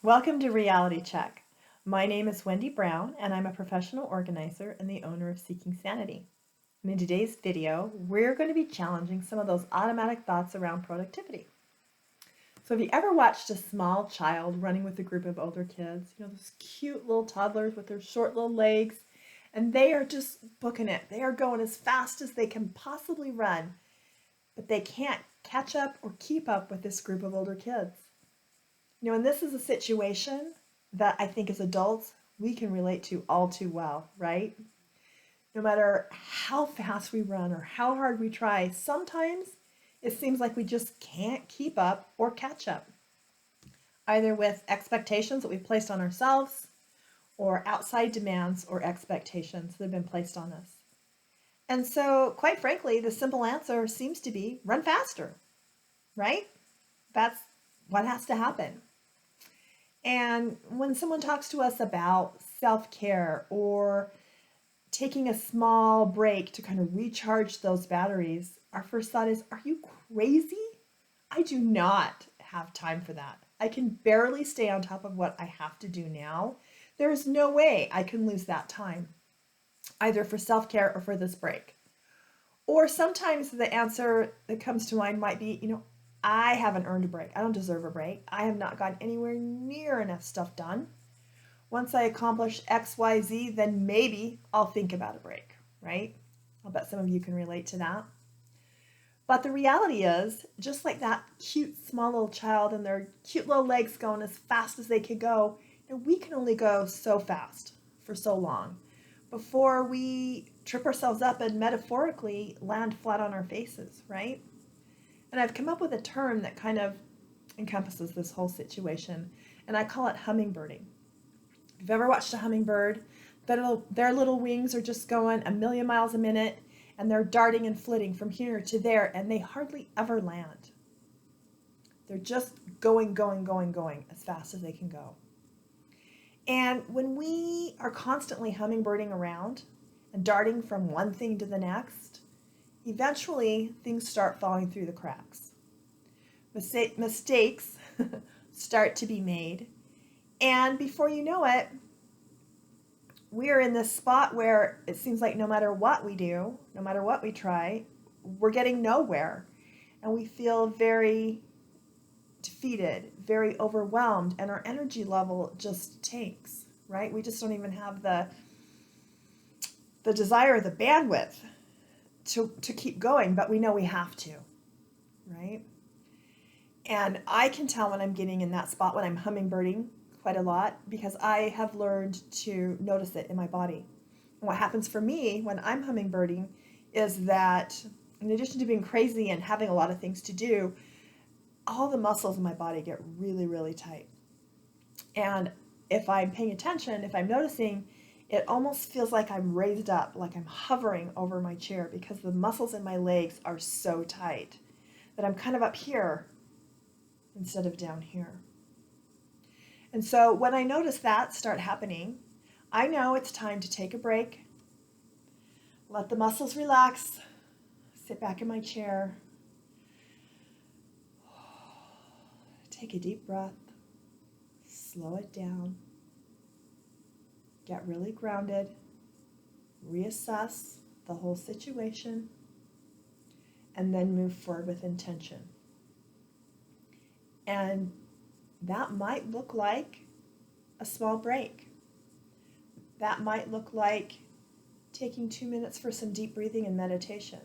Welcome to Reality Check. My name is Wendy Brown, and I'm a professional organizer and the owner of Seeking Sanity. And in today's video, we're going to be challenging some of those automatic thoughts around productivity. So, have you ever watched a small child running with a group of older kids? Those cute little toddlers with their short little legs, and they are just booking it. They are going as fast as they can possibly run, but they can't catch up or keep up with this group of older kids. And this is a situation that I think as adults we can relate to all too well, right? No matter how fast we run or how hard we try, sometimes it seems like we just can't keep up or catch up, either with expectations that we've placed on ourselves or outside demands or expectations that have been placed on us. And so, quite frankly, the simple answer seems to be run faster, right? That's what has to happen. And when someone talks to us about self-care or taking a small break to kind of recharge those batteries, our first thought is, are you crazy? I do not have time for that. I can barely stay on top of what I have to do now. There is no way I can lose that time, either for self-care or for this break. Or sometimes the answer that comes to mind might be, I haven't earned a break. I don't deserve a break. I have not gotten anywhere near enough stuff done. Once I accomplish X, Y, Z, then maybe I'll think about a break, right? I'll bet some of you can relate to that. But the reality is, just like that cute small little child and their cute little legs going as fast as they could go, we can only go so fast for so long before we trip ourselves up and metaphorically land flat on our faces, right? And I've come up with a term that kind of encompasses this whole situation, and I call it hummingbirding. If you've ever watched a hummingbird, their little wings are just going a million miles a minute, and they're darting and flitting from here to there, and they hardly ever land. They're just going as fast as they can go. And when we are constantly hummingbirding around and darting from one thing to the next, eventually things start falling through the cracks. Mistakes start to be made, and before you know it, we're in this spot where it seems like no matter what we do, no matter what we try, we're getting nowhere, and we feel very defeated, very overwhelmed, and our energy level just tanks, right? We just don't even have the desire, the bandwidth to keep going, but we know we have to, right? And I can tell when I'm getting in that spot, when I'm hummingbirding quite a lot, because I have learned to notice it in my body. And what happens for me when I'm hummingbirding is that in addition to being crazy and having a lot of things to do, all the muscles in my body get really tight. And if I'm paying attention, if I'm noticing, it almost feels like I'm raised up, like I'm hovering over my chair because the muscles in my legs are so tight that I'm kind of up here instead of down here. And so when I notice that start happening, I know it's time to take a break, let the muscles relax, sit back in my chair, take a deep breath, slow it down, get really grounded, reassess the whole situation, and then move forward with intention. And that might look like a small break. That might look like taking 2 minutes for some deep breathing and meditation.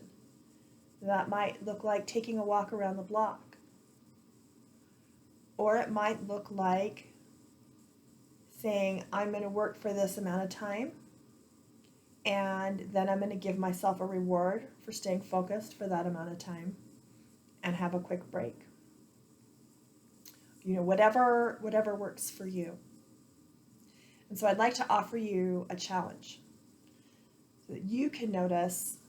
That might look like taking a walk around the block. Or it might look like saying, I'm going to work for this amount of time, and then I'm going to give myself a reward for staying focused for that amount of time and have a quick break. Whatever works for you. And so I'd like to offer you a challenge so that you can notice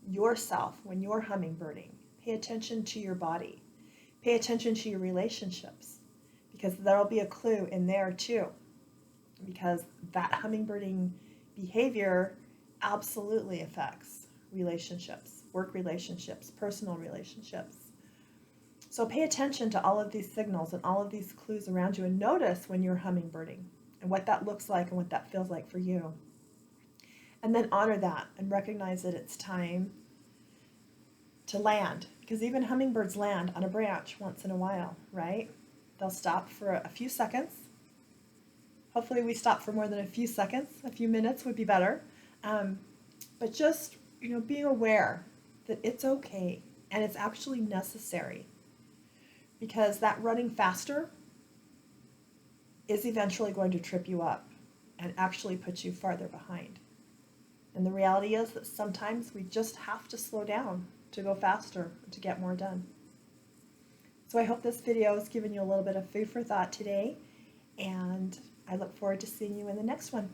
yourself when you're hummingbirding. Pay attention to your body. Pay attention to your relationships, because there'll be a clue in there too. Because that hummingbirding behavior absolutely affects relationships, work relationships, personal relationships. So pay attention to all of these signals and all of these clues around you and notice when you're hummingbirding and what that looks like and what that feels like for you. And then honor that and recognize that it's time to land, because even hummingbirds land on a branch once in a while, right? They'll stop for a few seconds. Hopefully we stop for more than a few seconds. A few minutes would be better. But just, being aware that it's okay and it's actually necessary, because that running faster is eventually going to trip you up and actually put you farther behind. And the reality is that sometimes we just have to slow down to go faster, to get more done. So I hope this video has given you a little bit of food for thought today, and I look forward to seeing you in the next one.